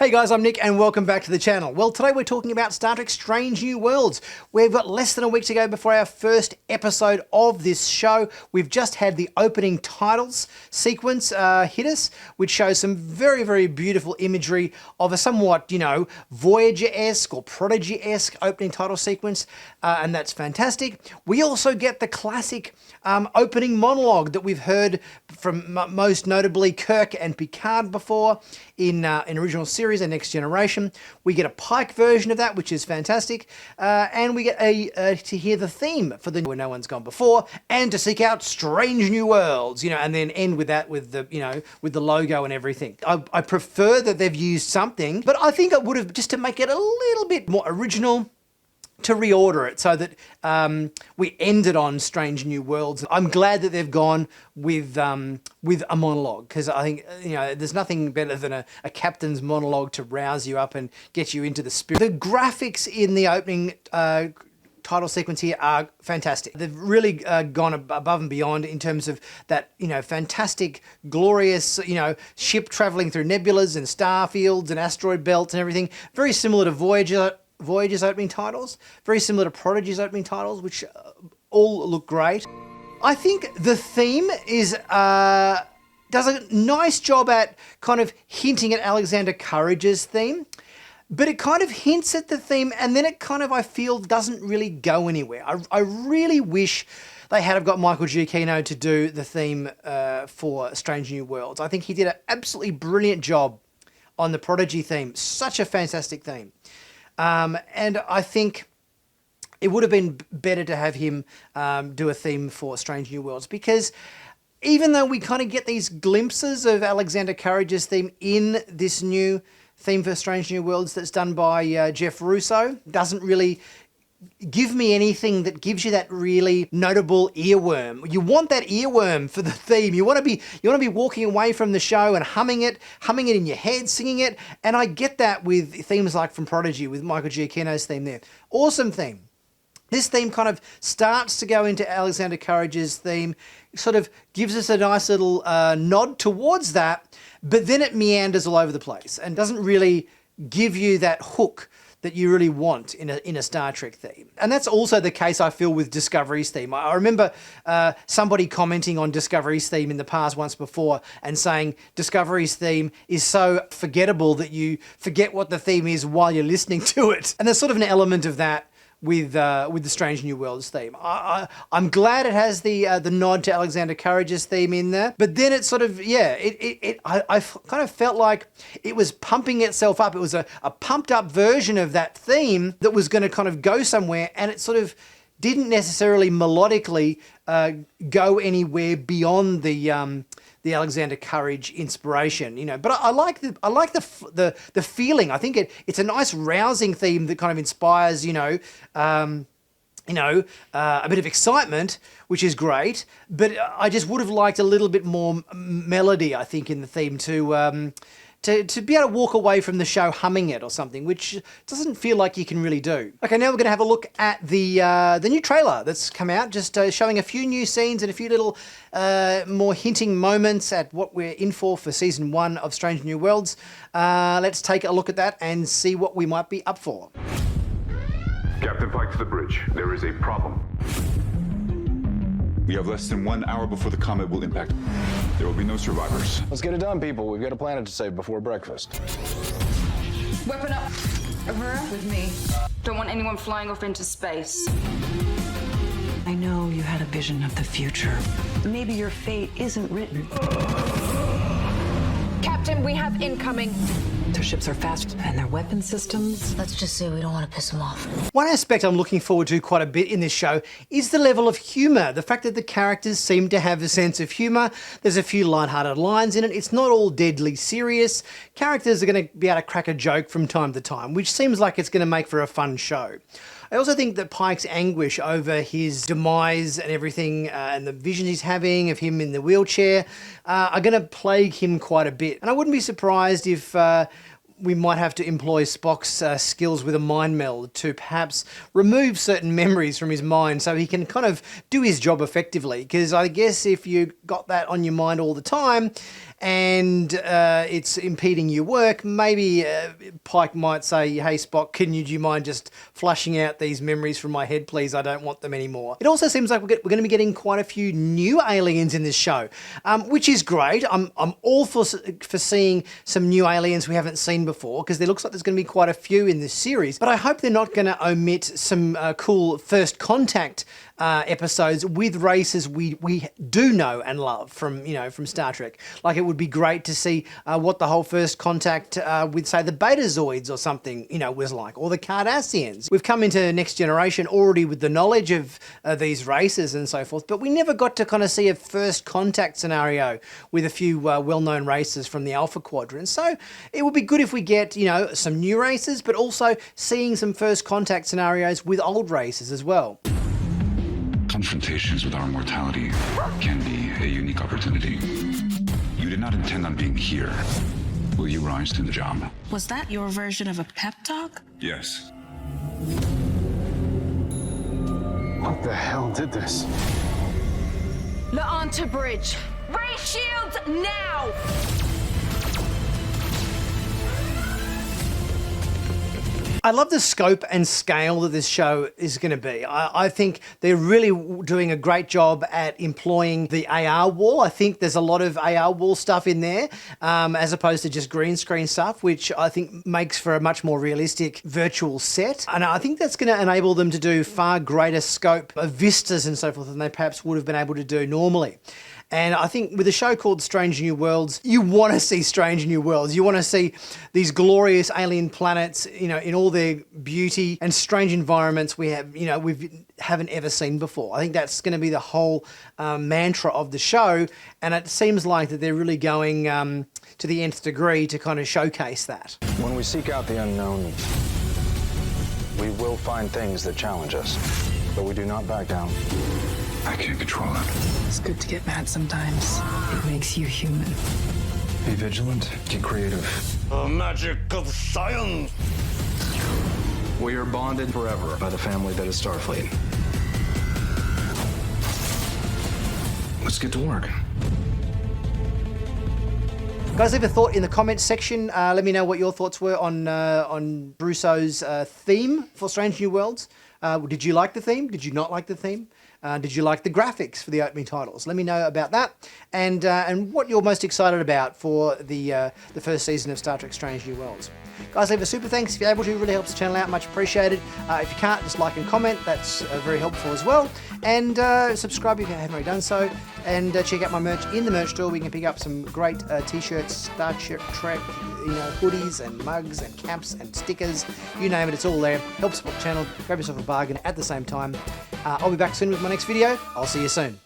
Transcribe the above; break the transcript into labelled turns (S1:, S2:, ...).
S1: Hey guys, I'm Nick and welcome back to the channel. Well, today we're talking about Star Trek Strange New Worlds. We've got less than a week to go before our first episode of this show. We've just had the opening titles sequence hit us, which shows some very, very beautiful imagery of a somewhat, Voyager-esque or Prodigy-esque opening title sequence, and that's fantastic. We also get the classic opening monologue that we've heard from most notably Kirk and Picard before in original series and Next Generation. We get a Pike version of that, which is fantastic, and we get to hear the theme for the Where No One's Gone Before, and to seek out strange new worlds, and then end with that with the with the logo and everything. I prefer that they've used something, but I think I would have, just to make it a little bit more original, to reorder it so that we ended on Strange New Worlds. I'm glad that they've gone with a monologue, because I think there's nothing better than a captain's monologue to rouse you up and get you into the spirit. The graphics in the opening title sequence here are fantastic. They've really gone above and beyond in terms of that fantastic, glorious ship traveling through nebulas and star fields and asteroid belts and everything. Very similar to Voyager's opening titles, very similar to Prodigy's opening titles, which all look great. I think the theme does a nice job at kind of hinting at Alexander Courage's theme, but it kind of hints at the theme and then it kind of, I feel, doesn't really go anywhere. I really wish they had have got Michael Giacchino to do the theme for Strange New Worlds. I think he did an absolutely brilliant job on the Prodigy theme. Such a fantastic theme. And I think it would have been better to have him do a theme for Strange New Worlds, because even though we kind of get these glimpses of Alexander Courage's theme in this new theme for Strange New Worlds that's done by Jeff Russo, doesn't really give me anything that gives you that really notable earworm. You want that earworm for the theme. You want to be walking away from the show and humming it in your head, singing it. And I get that with themes like from Prodigy, with Michael Giacchino's theme there. Awesome theme. This theme kind of starts to go into Alexander Courage's theme, sort of gives us a nice little nod towards that, but then it meanders all over the place and doesn't really give you that hook that you really want in a Star Trek theme. And that's also the case, I feel, with Discovery's theme. I remember somebody commenting on Discovery's theme in the past once before and saying Discovery's theme is so forgettable that you forget what the theme is while you're listening to it. And there's sort of an element of that with the Strange New Worlds theme. I'm glad it has the nod to Alexander Courage's theme in there, but then it sort of, I kind of felt like it was pumping itself up. It was a pumped up version of that theme that was going to kind of go somewhere, and it sort of didn't necessarily melodically go anywhere beyond the Alexander Courage inspiration, But I like the feeling. I think it's a nice rousing theme that kind of inspires, a bit of excitement, which is great. But I just would have liked a little bit more melody, I think, in the theme to be able to walk away from the show humming it or something, which doesn't feel like you can really do. Okay, now we're going to have a look at the new trailer that's come out, just showing a few new scenes and a few little more hinting moments at what we're in for Season 1 of Strange New Worlds. Let's take a look at that and see what we might be up for.
S2: Captain Pike to the bridge. There is a problem. We have less than 1 hour before the comet will impact. There will be no survivors.
S3: Let's get it done, people. We've got a planet to save before breakfast.
S4: Weapon up. Avera, with me. Don't want anyone flying off into space.
S5: I know you had a vision of the future. Maybe your fate isn't written.
S6: Captain, we have incoming.
S5: Their ships are fast, and their weapon systems...
S6: Let's just say we don't want to piss them off.
S1: One aspect I'm looking forward to quite a bit in this show is the level of humour. The fact that the characters seem to have a sense of humour. There's a few lighthearted lines in it. It's not all deadly serious. Characters are going to be able to crack a joke from time to time, which seems like it's going to make for a fun show. I also think that Pike's anguish over his demise and everything, and the visions he's having of him in the wheelchair, are going to plague him quite a bit. And I wouldn't be surprised if we might have to employ Spock's skills with a mind meld to perhaps remove certain memories from his mind so he can kind of do his job effectively. Because I guess if you got that on your mind all the time and it's impeding your work, maybe Pike might say, hey Spock, do you mind just flushing out these memories from my head, please? I don't want them anymore. It also seems like we're going to be getting quite a few new aliens in this show, which is great. I'm all for seeing some new aliens we haven't seen before, because there looks like there's going to be quite a few in this series, but I hope they're not going to omit some cool First Contact episodes with races we do know and love from Star Trek. Like, it would be great to see what the whole First Contact with, say, the Betazoids or something, was like, or the Cardassians. We've come into Next Generation already with the knowledge of these races and so forth, but we never got to kind of see a First Contact scenario with a few well-known races from the Alpha Quadrant. So it would be good if we get, some new races, but also seeing some First Contact scenarios with old races as well.
S2: Confrontations with our mortality can be a unique opportunity. You did not intend on being here. Will you rise to the job?
S7: Was that your version of a pep talk?
S2: Yes.
S3: What the hell did this?
S6: Latta Bridge. Ray shields now!
S1: I love the scope and scale that this show is going to be. I think they're really doing a great job at employing the AR wall. I think there's a lot of AR wall stuff in there, as opposed to just green screen stuff, which I think makes for a much more realistic virtual set. And I think that's going to enable them to do far greater scope of vistas and so forth than they perhaps would have been able to do normally. And I think with a show called Strange New Worlds, you want to see Strange New Worlds. You want to see these glorious alien planets, in all their beauty and strange environments we haven't ever seen before. I think that's going to be the whole mantra of the show, and it seems like that they're really going to the nth degree to kind of showcase that.
S3: When we seek out the unknown, we will find things that challenge us, but we do not back down.
S2: I can't control it.
S5: It's good to get mad sometimes. It makes you human.
S3: Be vigilant, get creative.
S8: The magic of science!
S3: We are bonded forever by the family that is Starfleet. Let's get to work.
S1: Guys, leave a thought in the comments section. Let me know what your thoughts were on Brusso's theme for Strange New Worlds. Did you like the theme? Did you not like the theme? Did you like the graphics for the opening titles? Let me know about that, and what you're most excited about for the first season of Star Trek Strange New Worlds. Guys, leave a super thanks if you're able to. It really helps the channel out, much appreciated. If you can't, just like and comment. That's very helpful as well. And subscribe if you haven't already done so. And check out my merch in the merch store. We can pick up some great t-shirts, Star Trek, hoodies and mugs and caps and stickers. You name it, it's all there. Help support the channel. Grab yourself a bargain at the same time. I'll be back soon with my next video. I'll see you soon.